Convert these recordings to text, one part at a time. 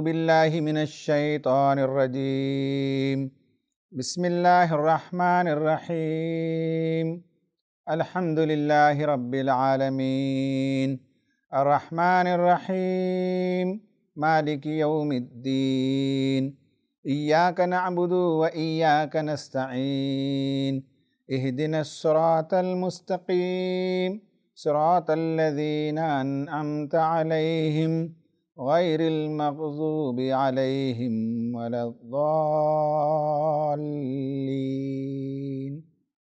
باللہ من الشیطان الرجیم بسم اللہ الرحمن الرحیم الحمد للہ رب العالمین الرحمن الرحیم مالک یوم الدین ایاک نعبد و ایاک نستعین اہدنا الصراط المستقیم صراط الذین انعمت علیہم غیر المغضوب علیہم ولا الضالین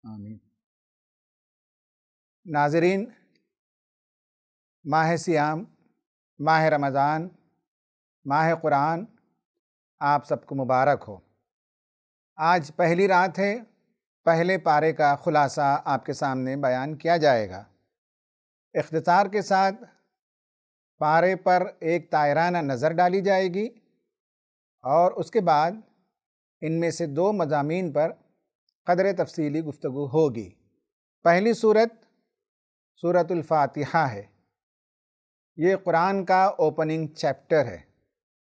آمین۔ ناظرین، ماہ صیام، ماہ رمضان، ماہ قرآن آپ سب کو مبارک ہو۔ آج پہلی رات ہے، پہلے پارے کا خلاصہ آپ کے سامنے بیان کیا جائے گا۔ اختصار کے ساتھ پارے پر ایک طائرانہ نظر ڈالی جائے گی اور اس کے بعد ان میں سے 2 مضامین پر قدر تفصیلی گفتگو ہوگی۔ پہلی سورت سورۃ الفاتحہ ہے۔ یہ قرآن کا اوپننگ چیپٹر ہے۔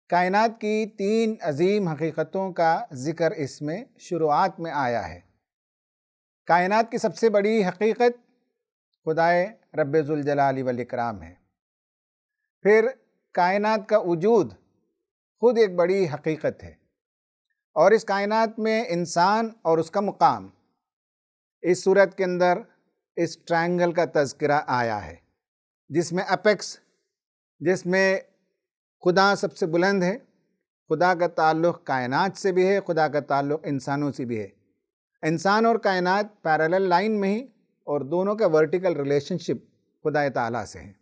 کائنات کی 3 عظیم حقیقتوں کا ذکر اس میں شروعات میں آیا ہے۔ کائنات کی سب سے بڑی حقیقت خدائے رب ذوالجلال والاکرام ہے۔ پھر کائنات کا وجود خود ایک بڑی حقیقت ہے، اور اس کائنات میں انسان اور اس کا مقام، اس صورت کے اندر اس ٹرائنگل کا تذکرہ آیا ہے، جس میں اپیکس، جس میں خدا سب سے بلند ہے۔ خدا کا تعلق کائنات سے بھی ہے، خدا کا تعلق انسانوں سے بھی ہے۔ انسان اور کائنات پیرالل لائن میں ہی، اور دونوں کا ورٹیکل ریلیشن شپ خدا تعالیٰ سے ہے۔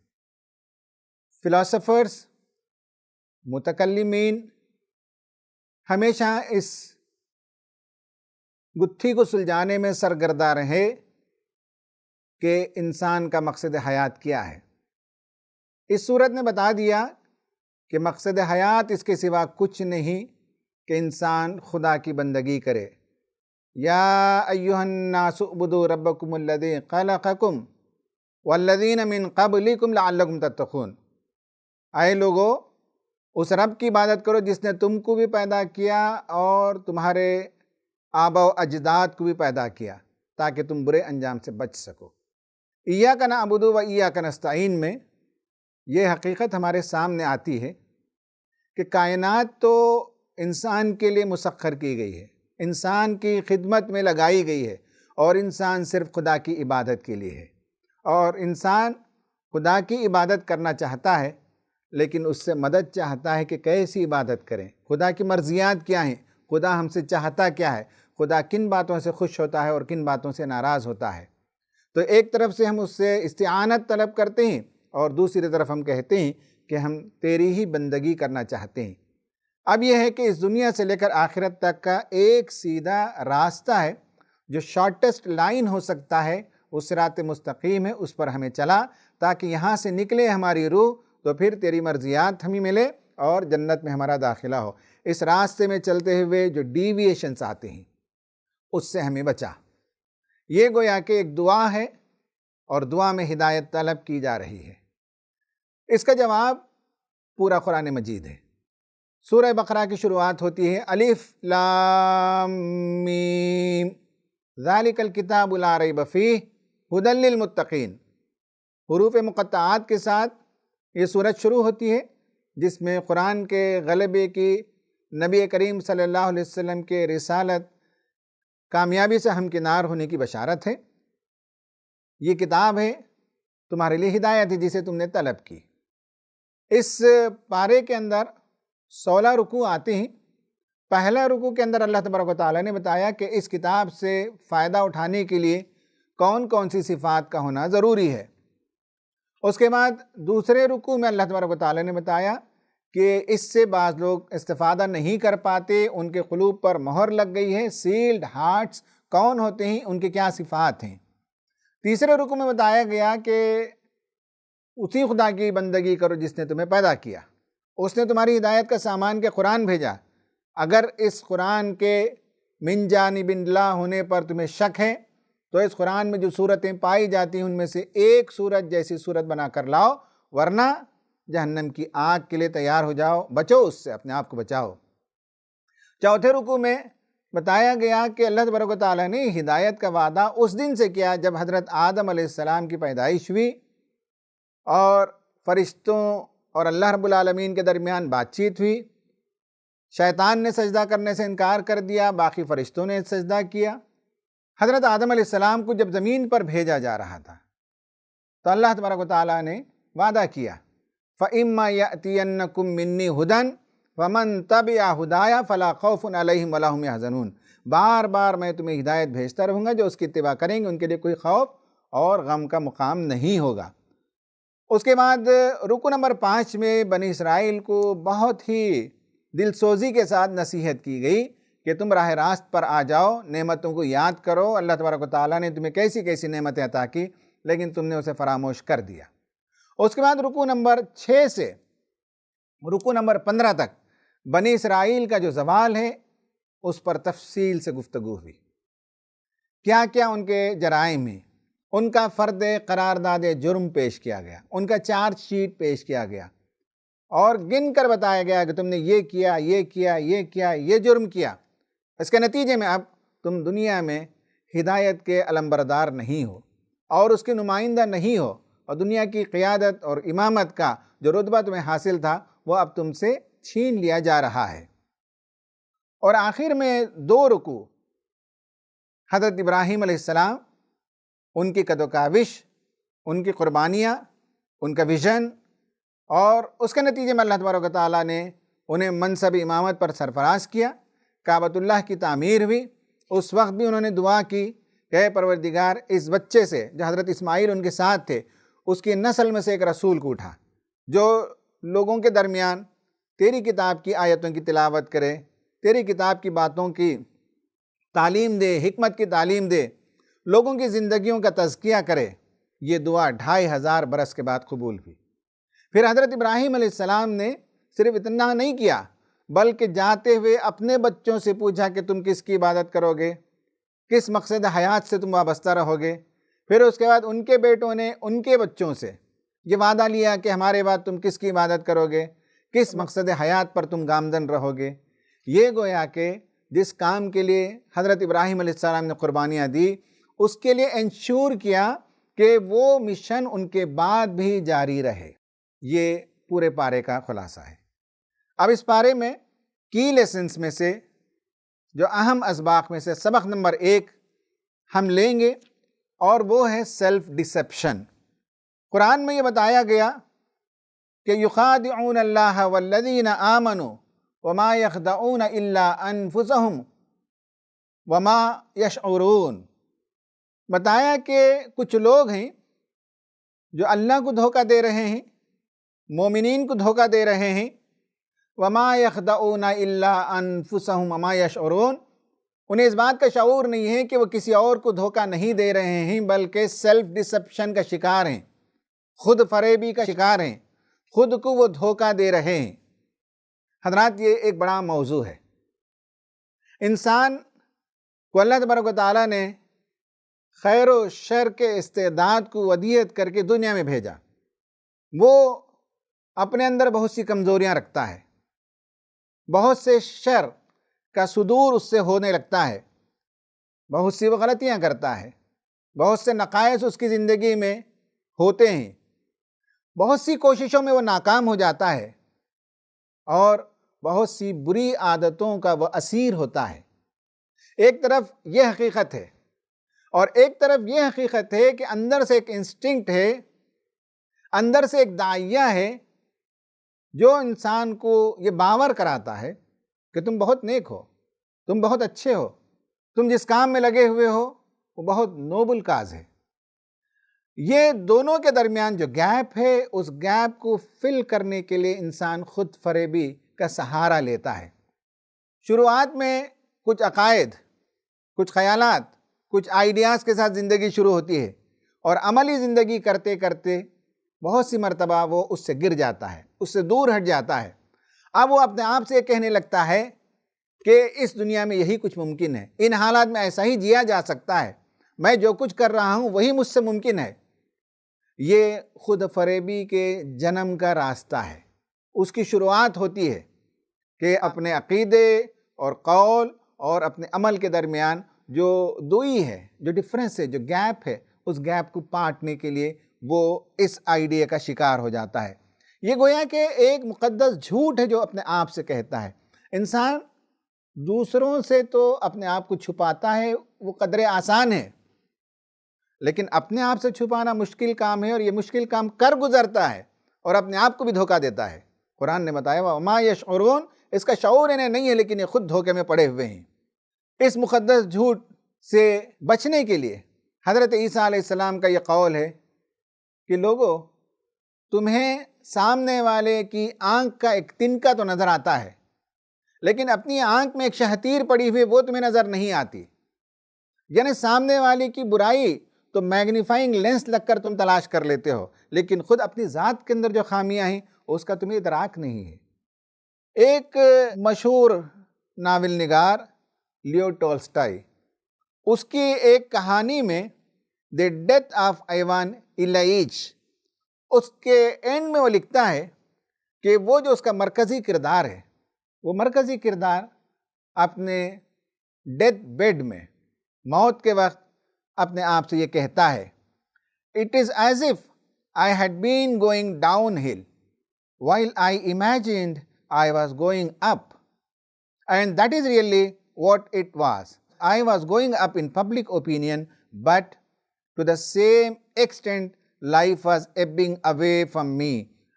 فلاسفرز، متکلمین ہمیشہ اس گتھی کو سلجھانے میں سرگرداں رہے کہ انسان کا مقصد حیات کیا ہے۔ اس صورت نے بتا دیا کہ مقصد حیات اس کے سوا کچھ نہیں کہ انسان خدا کی بندگی کرے۔ یا ایھا الناس اعبدوا ربکم الذی خلقکم والذین من قبلکم لعلکم تتقون۔ اے لوگو، اس رب کی عبادت کرو جس نے تم کو بھی پیدا کیا اور تمہارے آبا و اجداد کو بھی پیدا کیا تاکہ تم برے انجام سے بچ سکو۔ ایاک نعبد و ایاک نستعین میں یہ حقیقت ہمارے سامنے آتی ہے کہ کائنات تو انسان کے لیے مسخر کی گئی ہے، انسان کی خدمت میں لگائی گئی ہے، اور انسان صرف خدا کی عبادت کے لیے ہے۔ اور انسان خدا کی عبادت کرنا چاہتا ہے، لیکن اس سے مدد چاہتا ہے کہ کیسی عبادت کریں، خدا کی مرضیات کیا ہیں، خدا ہم سے چاہتا کیا ہے، خدا کن باتوں سے خوش ہوتا ہے اور کن باتوں سے ناراض ہوتا ہے۔ تو ایک طرف سے ہم اس سے استعانت طلب کرتے ہیں، اور دوسری طرف ہم کہتے ہیں کہ ہم تیری ہی بندگی کرنا چاہتے ہیں۔ اب یہ ہے کہ اس دنیا سے لے کر آخرت تک کا ایک سیدھا راستہ ہے جو شارٹیسٹ لائن ہو سکتا ہے، وہ صراط مستقیم ہے، اس پر ہمیں چلا تاکہ یہاں سے نکلے ہماری روح تو پھر تیری مرضیات ہمیں ملے اور جنت میں ہمارا داخلہ ہو۔ اس راستے میں چلتے ہوئے جو ڈیویشنز آتے ہیں اس سے ہمیں بچا۔ یہ گویا کہ ایک دعا ہے، اور دعا میں ہدایت طلب کی جا رہی ہے۔ اس کا جواب پورا قرآن مجید ہے۔ سورہ بقرہ کی شروعات ہوتی ہے الف لام میم ذالک الکتاب لا ریب فیہ ھدی للمتقین۔ حروف مقطعات کے ساتھ یہ سورت شروع ہوتی ہے، جس میں قرآن کے غلبے کی، نبی کریم صلی اللہ علیہ وسلم کے رسالت کامیابی سے ہمکنار ہونے کی بشارت ہے۔ یہ کتاب ہے، تمہارے لیے ہدایت ہے جسے تم نے طلب کی۔ اس پارے کے اندر 16 رکوع آتے ہیں۔ پہلا رکوع کے اندر اللہ تبارک و تعالیٰ نے بتایا کہ اس کتاب سے فائدہ اٹھانے کے لیے کون کون سی صفات کا ہونا ضروری ہے۔ اس کے بعد دوسرے رکوع میں اللہ تبارک و تعالیٰ نے بتایا کہ اس سے بعض لوگ استفادہ نہیں کر پاتے، ان کے قلوب پر مہر لگ گئی ہے، سیلڈ ہارٹس کون ہوتے ہیں، ان کے کیا صفات ہیں۔ تیسرے رکوع میں بتایا گیا کہ اسی خدا کی بندگی کرو جس نے تمہیں پیدا کیا، اس نے تمہاری ہدایت کا سامان کے قرآن بھیجا۔ اگر اس قرآن کے من جانب اللہ ہونے پر تمہیں شک ہے تو اس قرآن میں جو صورتیں پائی جاتی ہیں ان میں سے ایک صورت جیسی صورت بنا کر لاؤ، ورنہ جہنم کی آگ کے لیے تیار ہو جاؤ، بچو اس سے، اپنے آپ کو بچاؤ۔ چوتھے رکوع میں بتایا گیا کہ اللہ تبارک و تعالیٰ نے ہدایت کا وعدہ اس دن سے کیا جب حضرت آدم علیہ السلام کی پیدائش ہوئی اور فرشتوں اور اللہ رب العالمین کے درمیان بات چیت ہوئی۔ شیطان نے سجدہ کرنے سے انکار کر دیا، باقی فرشتوں نے سجدہ کیا۔ حضرت آدم علیہ السلام کو جب زمین پر بھیجا جا رہا تھا تو اللہ تبارک و تعالیٰ نے وعدہ کیا، فَإِمَّا يَأْتِيَنَّكُم مِّنِّي هُدًى وَمَن تَبِعَ هُدَايَ فَلَا خَوْفٌ عَلَيْهِمْ وَلَا هُمْ يَحْزَنُونَ۔ بار بار میں تمہیں ہدایت بھیجتا رہوں گا، جو اس کی اتباع کریں گے ان کے لیے کوئی خوف اور غم کا مقام نہیں ہوگا۔ اس کے بعد رکوع نمبر 5 میں بنی اسرائیل کو بہت ہی دل سوزی کے ساتھ نصیحت کی گئی کہ تم راہ راست پر آ جاؤ، نعمتوں کو یاد کرو، اللہ تبارک و تعالیٰ نے تمہیں کیسی کیسی نعمتیں عطا کی لیکن تم نے اسے فراموش کر دیا۔ اس کے بعد رکوع نمبر 6 سے رکوع نمبر 15 تک بنی اسرائیل کا جو زوال ہے اس پر تفصیل سے گفتگو ہوئی، کیا کیا ان کے جرائم ہیں، ان کا فرد قرارداد جرم پیش کیا گیا، ان کا چارج شیٹ پیش کیا گیا اور گن کر بتایا گیا کہ تم نے یہ کیا، یہ کیا، یہ کیا، یہ جرم کیا۔ اس کے نتیجے میں اب تم دنیا میں ہدایت کے علمبردار نہیں ہو اور اس کے نمائندہ نہیں ہو، اور دنیا کی قیادت اور امامت کا جو رتبہ تمہیں حاصل تھا وہ اب تم سے چھین لیا جا رہا ہے۔ اور آخر میں 2 رکوع حضرت ابراہیم علیہ السلام، ان کی قد و کاوش، ان کی قربانیاں، ان کا ویژن، اور اس کے نتیجے میں اللہ تبارک و تعالیٰ نے انہیں منصب امامت پر سرفراز کیا۔ کعبۃ اللہ کی تعمیر ہوئی، اس وقت بھی انہوں نے دعا کی کہ اے پروردگار اس بچے سے جو حضرت اسماعیل ان کے ساتھ تھے، اس کی نسل میں سے ایک رسول کو اٹھا جو لوگوں کے درمیان تیری کتاب کی آیتوں کی تلاوت کرے، تیری کتاب کی باتوں کی تعلیم دے، حکمت کی تعلیم دے، لوگوں کی زندگیوں کا تزکیہ کرے۔ یہ دعا 2500 برس کے بعد قبول ہوئی۔ پھر حضرت ابراہیم علیہ السلام نے صرف اتنا نہیں کیا بلکہ جاتے ہوئے اپنے بچوں سے پوچھا کہ تم کس کی عبادت کرو گے، کس مقصد حیات سے تم وابستہ رہو گے۔ پھر اس کے بعد ان کے بیٹوں نے ان کے بچوں سے یہ وعدہ لیا کہ ہمارے بعد تم کس کی عبادت کرو گے، کس مقصد حیات پر تم گامزن رہو گے۔ یہ گویا کہ جس کام کے لیے حضرت ابراہیم علیہ السلام نے قربانیاں دی، اس کے لیے انشور کیا کہ وہ مشن ان کے بعد بھی جاری رہے۔ یہ پورے پارے کا خلاصہ ہے۔ اب اس پارے میں کی لیسنز میں سے جو اہم اسباق میں سے سبق نمبر 1 ہم لیں گے اور وہ ہے سیلف ڈسیپشن۔ قرآن میں یہ بتایا گیا کہ یخادعون اللہ والذین آمنوا وما یخدعون الا انفسهم وما یشعرون۔ بتایا کہ کچھ لوگ ہیں جو اللہ کو دھوکہ دے رہے ہیں، مومنین کو دھوکہ دے رہے ہیں، وما یخدعون الا انفسهم وما یشعرون، انہیں اس بات کا شعور نہیں ہے کہ وہ کسی اور کو دھوکہ نہیں دے رہے ہیں بلکہ سیلف ڈسیپشن کا شکار ہیں، خود فریبی کا شکار ہیں، خود کو وہ دھوکہ دے رہے ہیں۔ حضرات یہ ایک بڑا موضوع ہے۔ انسان کو اللہ تبارک و تعالیٰ نے خیر و شر کے استعداد کو ودیعت کر کے دنیا میں بھیجا۔ وہ اپنے اندر بہت سی کمزوریاں رکھتا ہے، بہت سے شر کا صدور اس سے ہونے لگتا ہے، بہت سی وہ غلطیاں کرتا ہے، بہت سے نقائص اس کی زندگی میں ہوتے ہیں، بہت سی کوششوں میں وہ ناکام ہو جاتا ہے اور بہت سی بری عادتوں کا وہ اسیر ہوتا ہے۔ ایک طرف یہ حقیقت ہے اور ایک طرف یہ حقیقت ہے کہ اندر سے ایک انسٹنکٹ ہے، اندر سے ایک داعیہ ہے جو انسان کو یہ باور کراتا ہے کہ تم بہت نیک ہو، تم بہت اچھے ہو، تم جس کام میں لگے ہوئے ہو وہ بہت نوبل کاز ہے۔ یہ دونوں کے درمیان جو گیپ ہے، اس گیپ کو فل کرنے کے لیے انسان خود فریبی کا سہارا لیتا ہے۔ شروعات میں کچھ عقائد، کچھ خیالات، کچھ آئیڈیاز کے ساتھ زندگی شروع ہوتی ہے اور عملی زندگی کرتے کرتے بہت سی مرتبہ وہ اس سے گر جاتا ہے، اس سے دور ہٹ جاتا ہے۔ اب وہ اپنے آپ سے کہنے لگتا ہے کہ اس دنیا میں یہی کچھ ممکن ہے، ان حالات میں ایسا ہی جیا جا سکتا ہے، میں جو کچھ کر رہا ہوں وہی مجھ سے ممکن ہے۔ یہ خود فریبی کے جنم کا راستہ ہے۔ اس کی شروعات ہوتی ہے کہ اپنے عقیدے اور قول اور اپنے عمل کے درمیان جو دوئی ہے، جو ڈفرینس ہے، جو گیپ ہے، اس گیپ کو پاٹنے کے لیے وہ اس آئیڈیا کا شکار ہو جاتا ہے۔ یہ گویا کہ ایک مقدس جھوٹ ہے جو اپنے آپ سے کہتا ہے۔ انسان دوسروں سے تو اپنے آپ کو چھپاتا ہے، وہ قدر آسان ہے، لیکن اپنے آپ سے چھپانا مشکل کام ہے، اور یہ مشکل کام کر گزرتا ہے اور اپنے آپ کو بھی دھوکہ دیتا ہے۔ قرآن نے بتایا وَمَا يَشْعُرُونَ، اس کا شعور انہیں نہیں ہے، لیکن یہ خود دھوکے میں پڑے ہوئے ہیں۔ اس مقدس جھوٹ سے بچنے کے لیے حضرت عیسیٰ علیہ السلام کا یہ قول ہے کہ لوگو، تمہیں سامنے والے کی آنکھ کا ایک تنکا تو نظر آتا ہے، لیکن اپنی آنکھ میں ایک شہتیر پڑی ہوئی وہ تمہیں نظر نہیں آتی۔ یعنی سامنے والے کی برائی تو میگنیفائنگ لینس لگ کر تم تلاش کر لیتے ہو، لیکن خود اپنی ذات کے اندر جو خامیاں ہیں اس کا تمہیں ادراک نہیں ہے۔ ایک مشہور ناول نگار لیو ٹولسٹائی، اس کی ایک کہانی میں دی ڈیتھ آف ایوان ایلیچ، اس کے اینڈ میں وہ لکھتا ہے کہ وہ جو اس کا مرکزی کردار ہے، وہ مرکزی کردار اپنے ڈیتھ بیڈ میں، موت کے وقت اپنے آپ سے یہ کہتا ہے "It is as if I had been going downhill while I imagined I was going up, and that is really what it was. I was going up in public opinion, but to the same extent life was ebbing away from me,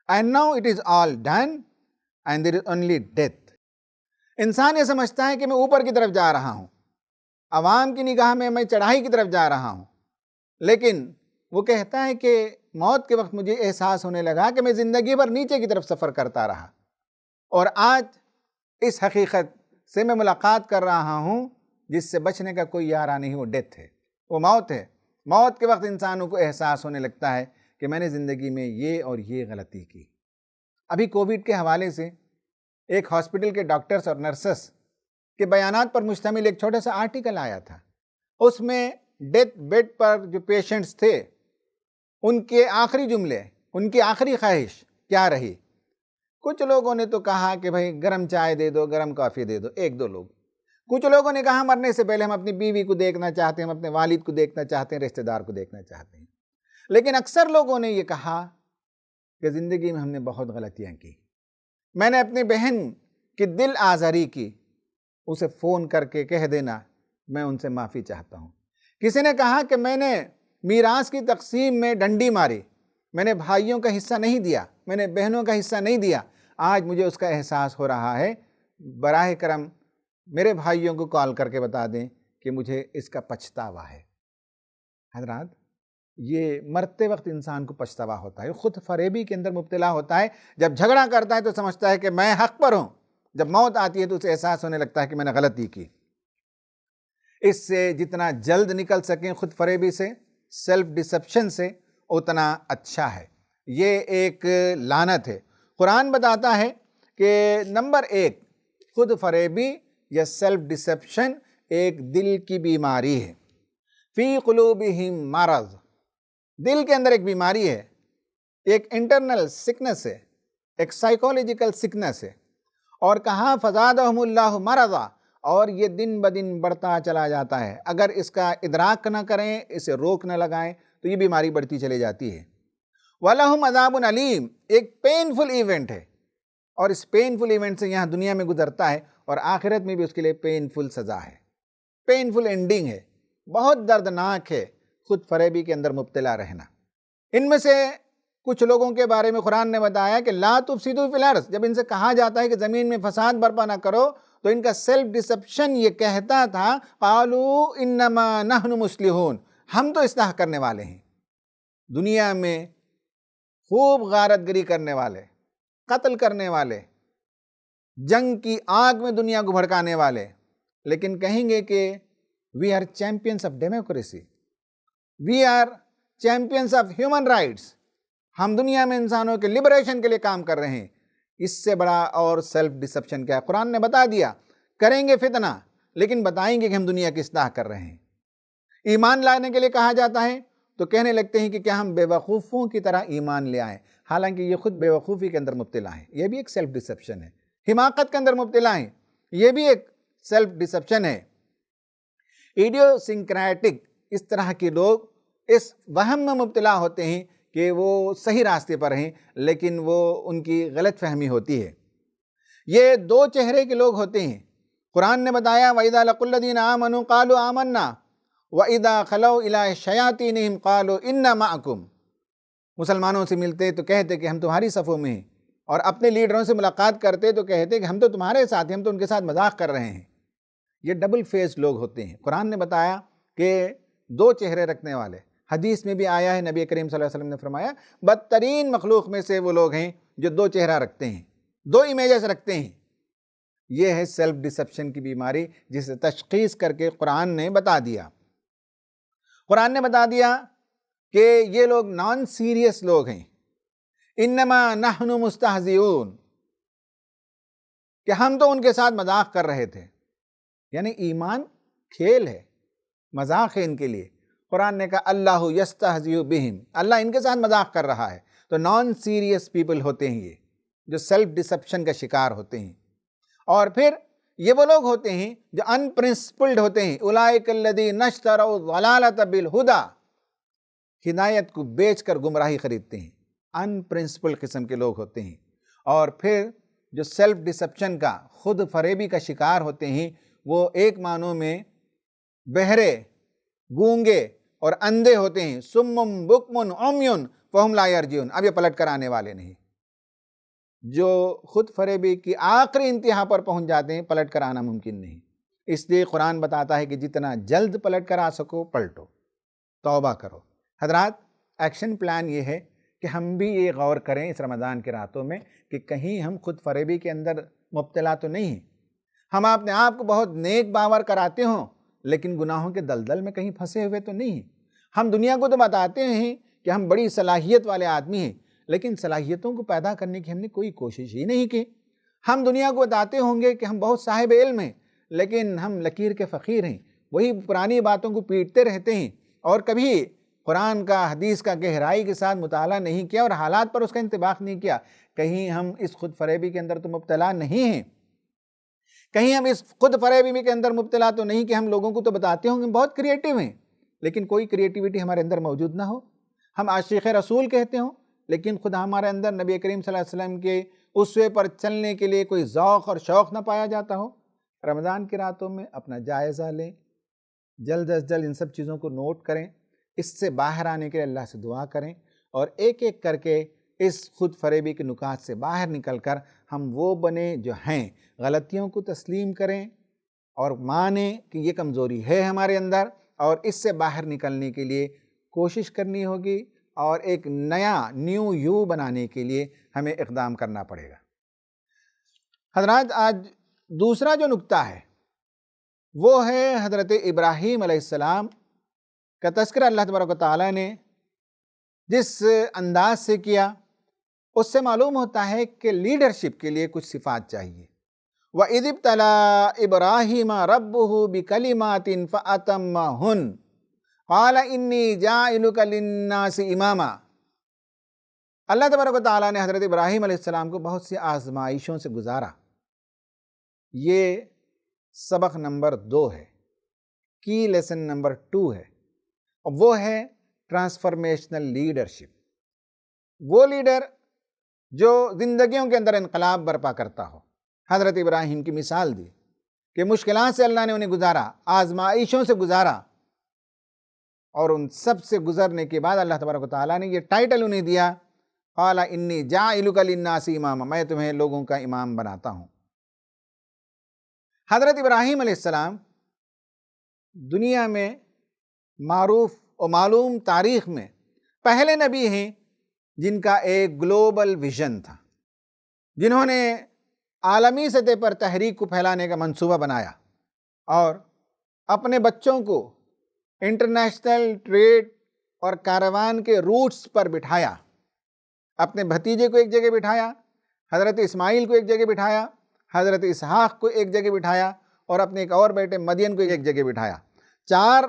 and now it is all done and there is only death." انسان یہ سمجھتا ہے کہ میں اوپر کی طرف جا رہا ہوں، عوام کی نگاہ میں میں چڑھائی کی طرف جا رہا ہوں، لیکن وہ کہتا ہے کہ موت کے وقت مجھے احساس ہونے لگا کہ میں زندگی بھر نیچے کی طرف سفر کرتا رہا، اور آج اس حقیقت سے میں ملاقات کر رہا ہوں جس سے بچنے کا کوئی یارہ نہیں، وہ ڈیتھ ہے، وہ موت ہے۔ موت کے وقت انسانوں کو احساس ہونے لگتا ہے کہ میں نے زندگی میں یہ اور یہ غلطی کی۔ ابھی کووڈ کے حوالے سے ایک ہاسپٹل کے ڈاکٹرز اور نرسز کے بیانات پر مشتمل ایک چھوٹا سا آرٹیکل آیا تھا۔ اس میں ڈیتھ بیڈ پر جو پیشنٹس تھے ان کے آخری جملے، ان کی آخری خواہش کیا رہی۔ کچھ لوگوں نے تو کہا کہ بھئی گرم چائے دے دو، گرم کافی دے دو، ایک دو لوگ۔ کچھ لوگوں نے کہا مرنے سے پہلے ہم اپنی بیوی کو دیکھنا چاہتے ہیں، ہم اپنے والد کو دیکھنا چاہتے ہیں، رشتہ دار کو دیکھنا چاہتے ہیں۔ لیکن اکثر لوگوں نے یہ کہا کہ زندگی میں ہم نے بہت غلطیاں کی، میں نے اپنی بہن کی دل آزاری کی، اسے فون کر کے کہہ دینا میں ان سے معافی چاہتا ہوں۔ کسی نے کہا کہ میں نے میراث کی تقسیم میں ڈنڈی ماری، میں نے بھائیوں کا حصہ نہیں دیا، میں نے بہنوں کا حصہ نہیں دیا، آج مجھے اس کا احساس ہو رہا ہے، براہ کرم میرے بھائیوں کو کال کر کے بتا دیں کہ مجھے اس کا پچھتاوا ہے۔ حضرات، یہ مرتے وقت انسان کو پچھتاوا ہوتا ہے، خود فریبی کے اندر مبتلا ہوتا ہے۔ جب جھگڑا کرتا ہے تو سمجھتا ہے کہ میں حق پر ہوں، جب موت آتی ہے تو اسے احساس ہونے لگتا ہے کہ میں نے غلطی کی۔ اس سے جتنا جلد نکل سکیں خود فریبی سے، سیلف ڈسپشن سے، اتنا اچھا ہے۔ یہ ایک لعنت ہے۔ قرآن بتاتا ہے کہ نمبر 1 خود فریبی یا سیلف ڈسپشن ایک دل کی بیماری ہے۔ فی قلوبہم مرض، دل کے اندر ایک بیماری ہے، ایک انٹرنل سکنس ہے، ایک سائیکولوجیکل سکنس ہے، اور کہاں فزادہم اللہ مرضا، اور یہ دن بدن بڑھتا چلا جاتا ہے۔ اگر اس کا ادراک نہ کریں، اسے روک نہ لگائیں تو یہ بیماری بڑھتی چلی جاتی ہے۔ وَلَهُمْ عَذَابٌ عَلِيمٌ، ایک پینفل ایونٹ ہے، اور اس پینفل ایونٹ سے یہاں دنیا میں گزرتا ہے اور آخرت میں بھی اس کے لیے پینفل سزا ہے، پینفل اینڈنگ ہے، بہت دردناک ہے خود فریبی کے اندر مبتلا رہنا۔ ان میں سے کچھ لوگوں کے بارے میں قرآن نے بتایا کہ لا تفسدوا فی الارض، جب ان سے کہا جاتا ہے کہ زمین میں فساد برپا نہ کرو تو ان کا سیلف ڈسپشن یہ کہتا تھا قالوا انما نحن مصلحون، ہم تو اصلاح کرنے والے ہیں۔ دنیا میں خوب غارت گری کرنے والے، قتل کرنے والے، جنگ کی آگ میں دنیا کو بھڑکانے والے، لیکن کہیں گے کہ we are champions of democracy, we are champions of human rights, ہم دنیا میں انسانوں کے لبریشن کے لیے کام کر رہے ہیں۔ اس سے بڑا اور سیلف ڈسپشن کیا ہے؟ قرآن نے بتا دیا کریں گے فتنہ، لیکن بتائیں گے کہ ہم دنیا کی اصلاح کر رہے ہیں۔ ایمان لانے کے لیے کہا جاتا ہے تو کہنے لگتے ہیں کہ کیا ہم بے وقوفوں کی طرح ایمان لے آئیں، حالانکہ یہ خود بے وقوفی کے اندر مبتلا ہیں۔ یہ بھی ایک سیلف ڈسپشن ہے۔ حماقت کے اندر مبتلا ہیں، یہ بھی ایک سیلف ڈسپشن ہے۔ ایڈیوسنکریٹک، اس طرح کے لوگ اس وہم میں مبتلا ہوتے ہیں کہ وہ صحیح راستے پر ہیں، لیکن وہ ان کی غلط فہمی ہوتی ہے۔ یہ دو چہرے کے لوگ ہوتے ہیں۔ قرآن نے بتایا وَإِذَا لَقُوا الَّذِينَ آمَنُوا قَالُوا آمَنَّا وَإِذَا خَلَوْا إِلَىٰ شَيَاطِينِهِمْ قَالُوا إِنَّا مَعَكُمْ۔ مسلمانوں سے ملتے تو کہتے کہ ہم تمہاری صفوں میں ہیں، اور اپنے لیڈروں سے ملاقات کرتے تو کہتے کہ ہم تو تمہارے ساتھ ہیں، ہم تو ان کے ساتھ مذاق کر رہے ہیں۔ یہ ڈبل فیس لوگ ہوتے ہیں۔ قرآن نے بتایا کہ دو چہرے رکھنے والے، حدیث میں بھی آیا ہے، نبی کریم صلی اللہ علیہ وسلم نے فرمایا بدترین مخلوق میں سے وہ لوگ ہیں جو دو چہرہ رکھتے ہیں، دو امیجز رکھتے ہیں۔ یہ ہے سیلف ڈسپشن کی بیماری، جسے تشخیص کر کے قرآن نے بتا دیا۔ قرآن نے بتا دیا کہ یہ لوگ نان سیریس لوگ ہیں۔ انما نحن مستہزئون، کہ ہم تو ان کے ساتھ مذاق کر رہے تھے، یعنی ایمان کھیل ہے، مذاق ہے ان کے لیے۔ قرآن نے کہا اللہ یستہزئ بہم، اللہ ان کے ساتھ مذاق کر رہا ہے۔ تو نان سیریس پیپل ہوتے ہیں یہ، جو سیلف ڈسپشن کا شکار ہوتے ہیں۔ اور پھر یہ وہ لوگ ہوتے ہیں جو ان پرنسپلڈ ہوتے ہیں، اولئک الذین اشتروا الضلالۃ بالہدی، ہدایت کو بیچ کر گمراہی خریدتے ہیں۔ ان پرنسپلڈ قسم کے لوگ ہوتے ہیں۔ اور پھر جو سیلف ڈسپشن کا، خود فریبی کا شکار ہوتے ہیں، وہ ایک معنوں میں بہرے، گونگے اور اندھے ہوتے ہیں۔ سم بکم عمی فہم لا یرجعون، اب یہ پلٹ کر آنے والے نہیں۔ جو خود فریبی کی آخری انتہا پر پہنچ جاتے ہیں، پلٹ کر آنا ممکن نہیں۔ اس لیے قرآن بتاتا ہے کہ جتنا جلد پلٹ کر آ سکو پلٹو، توبہ کرو۔ حضرات، ایکشن پلان یہ ہے کہ ہم بھی یہ غور کریں اس رمضان کے راتوں میں کہ کہیں ہم خود فریبی کے اندر مبتلا تو نہیں ہیں۔ ہم اپنے آپ کو بہت نیک باور کراتے ہوں، لیکن گناہوں کے دلدل میں کہیں پھنسے ہوئے تو نہیں ہیں۔ ہم دنیا کو تو بتاتے ہیں کہ ہم بڑی صلاحیت والے آدمی ہیں، لیکن صلاحیتوں کو پیدا کرنے کی ہم نے کوئی کوشش ہی نہیں کی۔ ہم دنیا کو بتاتے ہوں گے کہ ہم بہت صاحب علم ہیں، لیکن ہم لکیر کے فقیر ہیں، وہی پرانی باتوں کو پیٹتے رہتے ہیں، اور کبھی قرآن کا، حدیث کا گہرائی کے ساتھ مطالعہ نہیں کیا اور حالات پر اس کا انطباق نہیں کیا۔ کہیں ہم اس خود فریبی کے اندر تو مبتلا نہیں ہیں؟ کہیں ہم اس خود فریبی کے اندر مبتلا تو نہیں کہ ہم لوگوں کو تو بتاتے ہوں کہ ہم بہت کریٹیو ہیں، لیکن کوئی کریٹیوٹی ہمارے اندر موجود نہ ہو؟ ہم عاشق رسول کہتے ہوں، لیکن خدا ہمارے اندر نبی کریم صلی اللہ علیہ وسلم کے اسوے پر چلنے کے لیے کوئی ذوق اور شوق نہ پایا جاتا ہو۔ رمضان کی راتوں میں اپنا جائزہ لیں، جلد از جلد ان سب چیزوں کو نوٹ کریں، اس سے باہر آنے کے لیے اللہ سے دعا کریں، اور ایک ایک کر کے اس خود فریبی کے نکات سے باہر نکل کر ہم وہ بنیں جو ہیں، غلطیوں کو تسلیم کریں اور مانیں کہ یہ کمزوری ہے ہمارے اندر، اور اس سے باہر نکلنے کے لیے کوشش کرنی ہوگی، اور ایک نیا نیو یو بنانے کے لیے ہمیں اقدام کرنا پڑے گا۔ حضرات، آج دوسرا جو نکتہ ہے وہ ہے حضرت ابراہیم علیہ السلام کا تذکرہ اللہ تبارک و تعالیٰ نے جس انداز سے کیا، اس سے معلوم ہوتا ہے کہ لیڈرشپ کے لیے کچھ صفات چاہیے۔ وَإِذِ ابْتَلَىٰ إِبْرَاهِيمَ رَبُّهُ بِكَلِمَاتٍ فَأَتَمَّهُنَّ قَالَ إِنِّي جَاعِلُكَ لِلنَّاسِ إِمَامًا۔ اللہ تبارک و تعالیٰ نے حضرت ابراہیم علیہ السلام کو بہت سی آزمائشوں سے گزارا۔ یہ سبق نمبر 2 ہے، کی لیسن نمبر 2 ہے، اور وہ ہے ٹرانسفارمیشنل لیڈرشپ۔ وہ لیڈر جو زندگیوں کے اندر انقلاب برپا کرتا ہو۔ حضرت ابراہیم کی مثال دی کہ مشکلات سے اللہ نے انہیں گزارا، آزمائشوں سے گزارا، اور ان سب سے گزرنے کے بعد اللہ تبارک و تعالیٰ نے یہ ٹائٹل انہیں دیا، قال انی جاعلک للناس اماما، میں تمہیں لوگوں کا امام بناتا ہوں۔ حضرت ابراہیم علیہ السلام دنیا میں معروف و معلوم تاریخ میں پہلے نبی ہیں جن کا ایک گلوبل ویژن تھا، جنہوں نے عالمی سطح پر تحریک کو پھیلانے کا منصوبہ بنایا اور اپنے بچوں کو انٹرنیشنل ٹریڈ اور کاروان کے روٹس پر بٹھایا۔ اپنے بھتیجے کو ایک جگہ بٹھایا، حضرت اسماعیل کو ایک جگہ بٹھایا، حضرت اسحاق کو ایک جگہ بٹھایا، اور اپنے ایک اور بیٹے مدین کو ایک جگہ بٹھایا۔ 4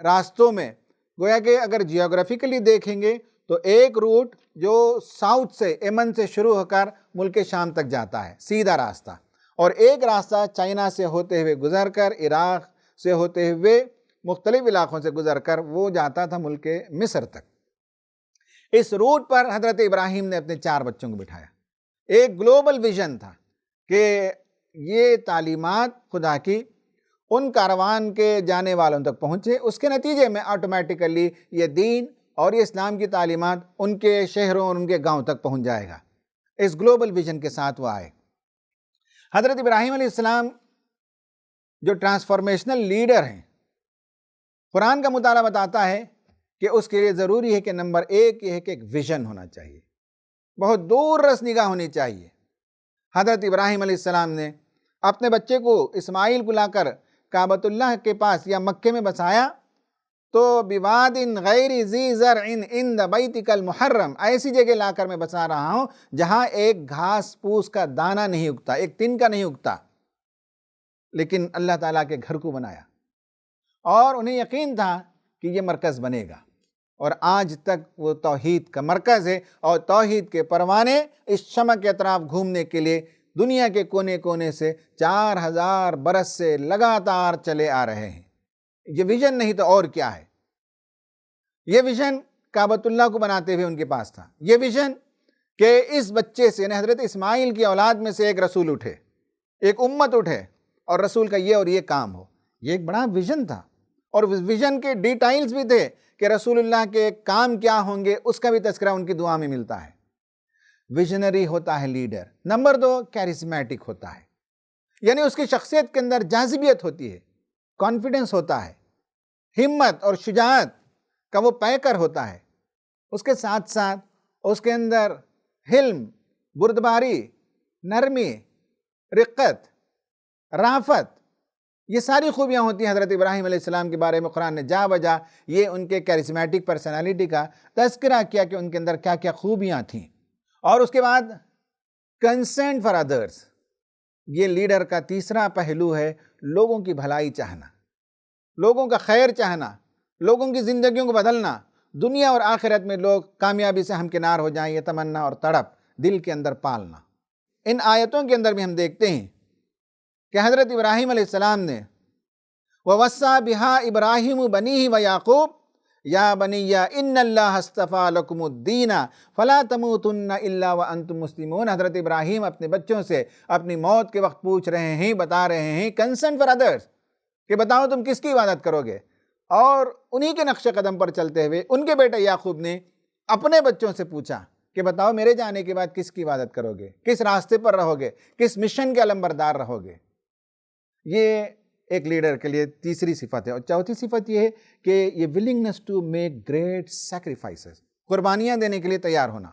راستوں میں گویا کہ اگر جیوگرافیکلی دیکھیں گے تو ایک روٹ جو ساؤتھ سے یمن سے شروع ہو کر ملک شام تک جاتا ہے، سیدھا راستہ، اور ایک راستہ چائنا سے ہوتے ہوئے گزر کر، عراق سے ہوتے ہوئے مختلف علاقوں سے گزر کر وہ جاتا تھا ملک مصر تک۔ اس روٹ پر حضرت ابراہیم نے اپنے 4 بچوں کو بٹھایا۔ ایک گلوبل ویژن تھا کہ یہ تعلیمات خدا کی ان کاروان کے جانے والوں تک پہنچے، اس کے نتیجے میں آٹومیٹیکلی یہ دین اور یہ اسلام کی تعلیمات ان کے شہروں اور ان کے گاؤں تک پہنچ جائے گا۔ اس گلوبل ویژن کے ساتھ وہ آئے۔ حضرت ابراہیم علیہ السلام جو ٹرانسفارمیشنل لیڈر ہیں، قرآن کا مطالعہ بتاتا ہے کہ اس کے لیے ضروری ہے کہ نمبر 1 یہ ہے کہ ایک ویژن ہونا چاہیے، بہت دور رس نگاہ ہونی چاہیے۔ حضرت ابراہیم علیہ السلام نے اپنے بچے کو اسماعیل کو لا کر کعبۃ اللہ کے پاس یا مکے میں بسایا تو بواد غیر ذی زرع عند بیتک المحرم، ایسی جگہ لا کر میں بسا رہا ہوں جہاں ایک گھاس پھوس کا دانہ نہیں اگتا، ایک تن کا نہیں اگتا، لیکن اللہ تعالیٰ کے گھر کو بنایا اور انہیں یقین تھا کہ یہ مرکز بنے گا، اور آج تک وہ توحید کا مرکز ہے، اور توحید کے پروانے اس شمع کے اطراف گھومنے کے لیے دنیا کے کونے کونے سے 4000 برس سے لگاتار چلے آ رہے ہیں۔ یہ ویژن نہیں تو اور کیا ہے؟ یہ ویژن کعبۃ اللہ کو بناتے ہوئے ان کے پاس تھا۔ یہ ویژن کہ اس بچے سے، حضرت اسماعیل کی اولاد میں سے ایک رسول اٹھے، ایک امت اٹھے، اور رسول کا یہ اور یہ کام ہو، یہ ایک بڑا ویژن تھا۔ اور ویژن کے ڈیٹائلز بھی تھے کہ رسول اللہ کے کام کیا ہوں گے، اس کا بھی تذکرہ ان کی دعا میں ملتا ہے۔ ویژنری ہوتا ہے لیڈر۔ نمبر 2 کیرزمیٹک ہوتا ہے، یعنی اس کی شخصیت کے اندر جاذبیت ہوتی ہے، کانفیڈنس ہوتا ہے، ہمت اور شجاعت کا وہ پیکر ہوتا ہے۔ اس کے ساتھ ساتھ اس کے اندر حلم، بردباری، نرمی، رقت، رافت، یہ ساری خوبیاں ہوتی ہیں حضرت ابراہیم علیہ السلام کے بارے میں۔ قرآن نے جا بجا یہ ان کے کیرزمیٹک پرسنالٹی کا تذکرہ کیا کہ ان کے اندر کیا کیا خوبیاں تھیں۔ اور اس کے بعد کنسرن فار ادرس، یہ لیڈر کا تیسرا پہلو ہے، لوگوں کی بھلائی چاہنا، لوگوں کا خیر چاہنا، لوگوں کی زندگیوں کو بدلنا، دنیا اور آخرت میں لوگ کامیابی سے ہمکنار ہو جائیں، یہ تمنا اور تڑپ دل کے اندر پالنا۔ ان آیتوں کے اندر بھی ہم دیکھتے ہیں کہ حضرت ابراہیم علیہ السلام نے وَوَصَّى بِهَا إِبْرَاهِيمُ بَنِيهِ وَيَعْقُوبُ یا بنی ان اللہ اصطفیٰ لکم الدین فلا تموتن الا وانتم مسلمون۔ حضرت ابراہیم اپنے بچوں سے اپنی موت کے وقت پوچھ رہے ہیں، بتا رہے ہیں، کنسرن فار ادرس، کہ بتاؤ تم کس کی عبادت کرو گے۔ اور انہی کے نقش قدم پر چلتے ہوئے ان کے بیٹے یعقوب نے اپنے بچوں سے پوچھا کہ بتاؤ میرے جانے کے بعد کس کی عبادت کرو گے، کس راستے پر رہو گے، کس مشن کے علمبردار رہو گے۔ یہ ایک لیڈر کے لیے تیسری صفت ہے۔ اور چوتھی صفت یہ ہے کہ یہ willingness to make great sacrifices، قربانیاں دینے کے لیے تیار ہونا۔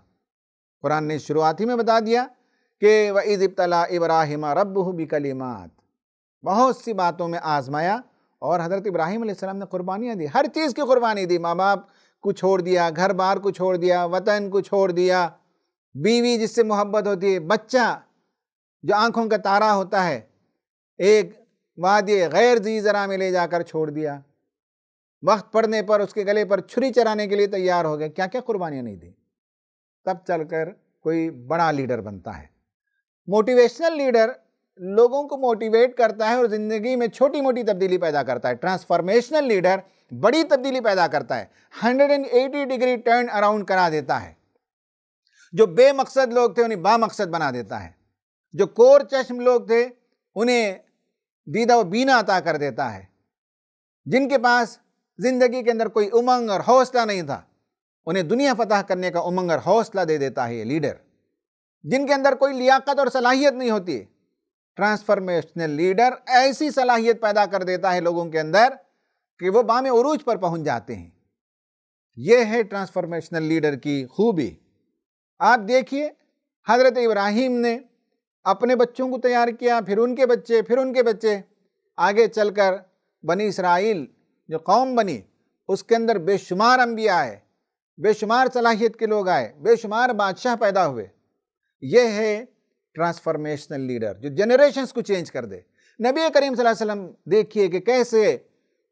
قرآن نے شروعات ہی میں بتا دیا کہ وَإِذِ ابْتَلَىٰ إِبْرَاهِيمَ رَبُّهُ بِكَلِمَاتٍ، بہت سی باتوں میں آزمایا، اور حضرت ابراہیم علیہ السلام نے قربانیاں دی، ہر چیز کی قربانی دی، ماں باپ کو چھوڑ دیا، گھر بار کو چھوڑ دیا، وطن کو چھوڑ دیا، بیوی جس سے محبت ہوتی ہے، بچہ جو آنکھوں کا تارا ہوتا ہے، ایک وادی غیر ذی زرع میں لے جا کر چھوڑ دیا، وقت پڑنے پر اس کے گلے پر چھری چرانے کے لیے تیار ہو گئے، کیا کیا قربانیاں نہیں دی، تب چل کر کوئی بڑا لیڈر بنتا ہے۔ موٹیویشنل لیڈر لوگوں کو موٹیویٹ کرتا ہے اور زندگی میں چھوٹی موٹی تبدیلی پیدا کرتا ہے۔ ٹرانسفارمیشنل لیڈر بڑی تبدیلی پیدا کرتا ہے، 180 ڈگری ٹرن اراؤنڈ کرا دیتا ہے۔ جو بے مقصد لوگ تھے انہیں با مقصد بنا دیتا ہے، جو کور چشم لوگ تھے انہیں دیدہ و بینا عطا کر دیتا ہے، جن کے پاس زندگی کے اندر کوئی امنگ اور حوصلہ نہیں تھا انہیں دنیا فتح کرنے کا امنگ اور حوصلہ دے دیتا ہے یہ لیڈر۔ جن کے اندر کوئی لیاقت اور صلاحیت نہیں ہوتی، ٹرانسفارمیشنل لیڈر ایسی صلاحیت پیدا کر دیتا ہے لوگوں کے اندر کہ وہ بام عروج پر پہنچ جاتے ہیں۔ یہ ہے ٹرانسفارمیشنل لیڈر کی خوبی۔ آپ دیکھیے حضرت ابراہیم نے اپنے بچوں کو تیار کیا، پھر ان کے بچے، پھر ان کے بچے، آگے چل کر بنی اسرائیل جو قوم بنی اس کے اندر بے شمار انبیاء آئے، بے شمار صلاحیت کے لوگ آئے، بے شمار بادشاہ پیدا ہوئے۔ یہ ہے ٹرانسفارمیشنل لیڈر جو جنریشنز کو چینج کر دے۔ نبی کریم صلی اللہ علیہ وسلم دیکھیے کہ کیسے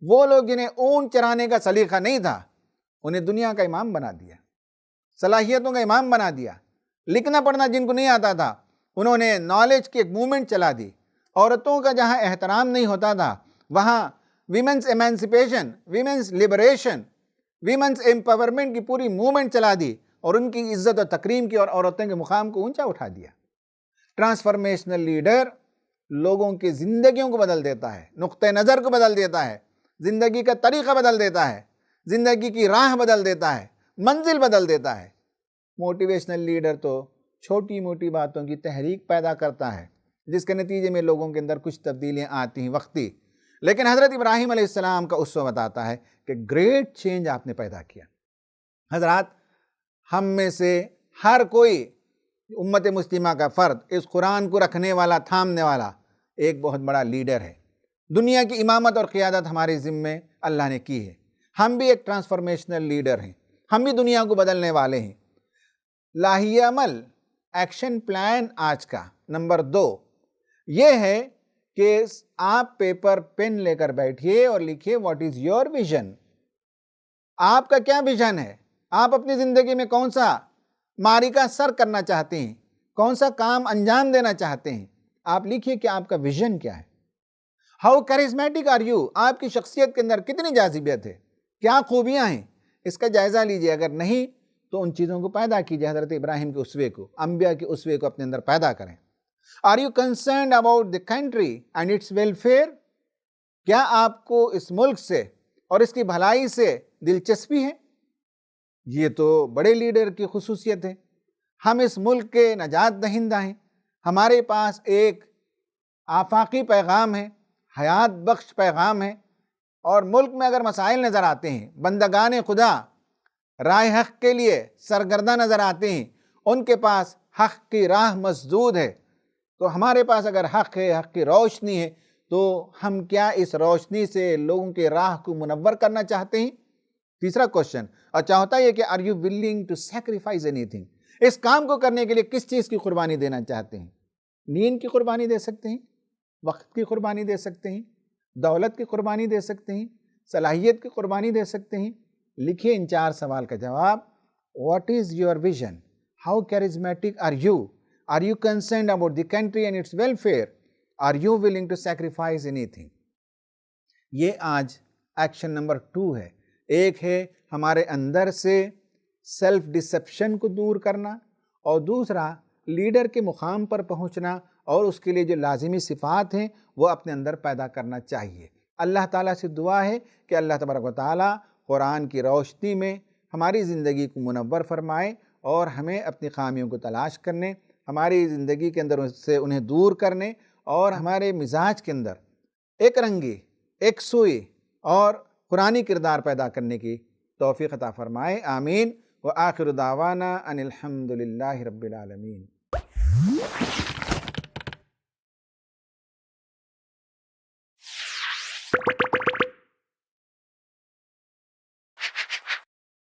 وہ لوگ جنہیں اونٹ چرانے کا سلیقہ نہیں تھا، انہیں دنیا کا امام بنا دیا، صلاحیتوں کا امام بنا دیا۔ لکھنا پڑھنا جن کو نہیں آتا تھا انہوں نے نالج کی ایک موومنٹ چلا دی۔ عورتوں کا جہاں احترام نہیں ہوتا تھا وہاں women's emancipation, women's liberation, women's empowerment کی پوری موومنٹ چلا دی اور ان کی عزت و تکریم کی اور عورتوں کے مقام کو اونچا اٹھا دیا۔ ٹرانسفارمیشنل لیڈر لوگوں کی زندگیوں کو بدل دیتا ہے، نقطہ نظر کو بدل دیتا ہے، زندگی کا طریقہ بدل دیتا ہے، زندگی کی راہ بدل دیتا ہے، منزل بدل دیتا ہے۔ موٹیویشنل لیڈر تو چھوٹی موٹی باتوں کی تحریک پیدا کرتا ہے جس کے نتیجے میں لوگوں کے اندر کچھ تبدیلیاں آتی ہیں وقتی، لیکن حضرت ابراہیم علیہ السلام کا اسوہ بتاتا ہے کہ گریٹ چینج آپ نے پیدا کیا۔ حضرات، ہم میں سے ہر کوئی امت مسلمہ کا فرد اس قرآن کو رکھنے والا، تھامنے والا ایک بہت بڑا لیڈر ہے۔ دنیا کی امامت اور قیادت ہمارے ذمے اللہ نے کی ہے۔ ہم بھی ایک ٹرانسفارمیشنل لیڈر ہیں، ہم بھی دنیا کو بدلنے والے ہیں۔ لاہیہ عمل ایکشن پلان آج کا نمبر 2 یہ ہے کہ آپ پیپر پین لے کر بیٹھیے اور لکھیے واٹ از یور ویژن۔ آپ کا کیا ویژن ہے؟ آپ اپنی زندگی میں کون سا معرکہ سر کرنا چاہتے ہیں، کون سا کام انجام دینا چاہتے ہیں؟ آپ لکھیے کہ آپ کا ویژن کیا ہے۔ ہاؤ کیرزمیٹک آر یو، آپ کی شخصیت کے اندر کتنی جاذبیت ہے، کیا خوبیاں ہیں، اس کا جائزہ لیجیے۔ اگر نہیں تو ان چیزوں کو پیدا کیجیے، حضرت ابراہیم کے اسوے کو، انبیاء کے اسوے کو اپنے اندر پیدا کریں۔ Are you concerned about the country and its welfare, کیا آپ کو اس ملک سے اور اس کی بھلائی سے دلچسپی ہے؟ یہ تو بڑے لیڈر کی خصوصیت ہے۔ ہم اس ملک کے نجات دہندہ ہیں، ہمارے پاس ایک آفاقی پیغام ہے، حیات بخش پیغام ہے، اور ملک میں اگر مسائل نظر آتے ہیں، بندگان خدا رائے حق کے لیے سرگردہ نظر آتے ہیں، ان کے پاس حق کی راہ مسدود ہے، تو ہمارے پاس اگر حق ہے، حق کی روشنی ہے، تو ہم کیا اس روشنی سے لوگوں کے راہ کو منور کرنا چاہتے ہیں؟ تیسرا کوشچن، اور چاہتا ہے کہ are you willing to sacrifice anything, اس کام کو کرنے کے لیے کس چیز کی قربانی دینا چاہتے ہیں؟ نیند کی قربانی دے سکتے ہیں، وقت کی قربانی دے سکتے ہیں، دولت کی قربانی دے سکتے ہیں، صلاحیت کی قربانی دے سکتے ہیں۔ لکھیے ان 4 سوال کا جواب۔ What is your vision? How charismatic are you? Are you concerned about the country and its welfare? Are you willing to sacrifice anything? یہ آج ایکشن نمبر 2 ہے۔ ایک ہے ہمارے اندر سے سیلف ڈسپشن کو دور کرنا، اور دوسرا لیڈر کے مقام پر پہنچنا اور اس کے لیے جو لازمی صفات ہیں وہ اپنے اندر پیدا کرنا چاہیے۔ اللہ تعالیٰ سے دعا ہے کہ اللہ تبارک و تعالیٰ قرآن کی روشنی میں ہماری زندگی کو منور فرمائے اور ہمیں اپنی خامیوں کو تلاش کرنے، ہماری زندگی کے اندر سے انہیں دور کرنے، اور ہمارے مزاج کے اندر ایک رنگی، ایک سوئی اور قرآنی کردار پیدا کرنے کی توفیق عطا فرمائے۔ آمین۔ وآخر دعوانا ان الحمد للہ رب العالمین۔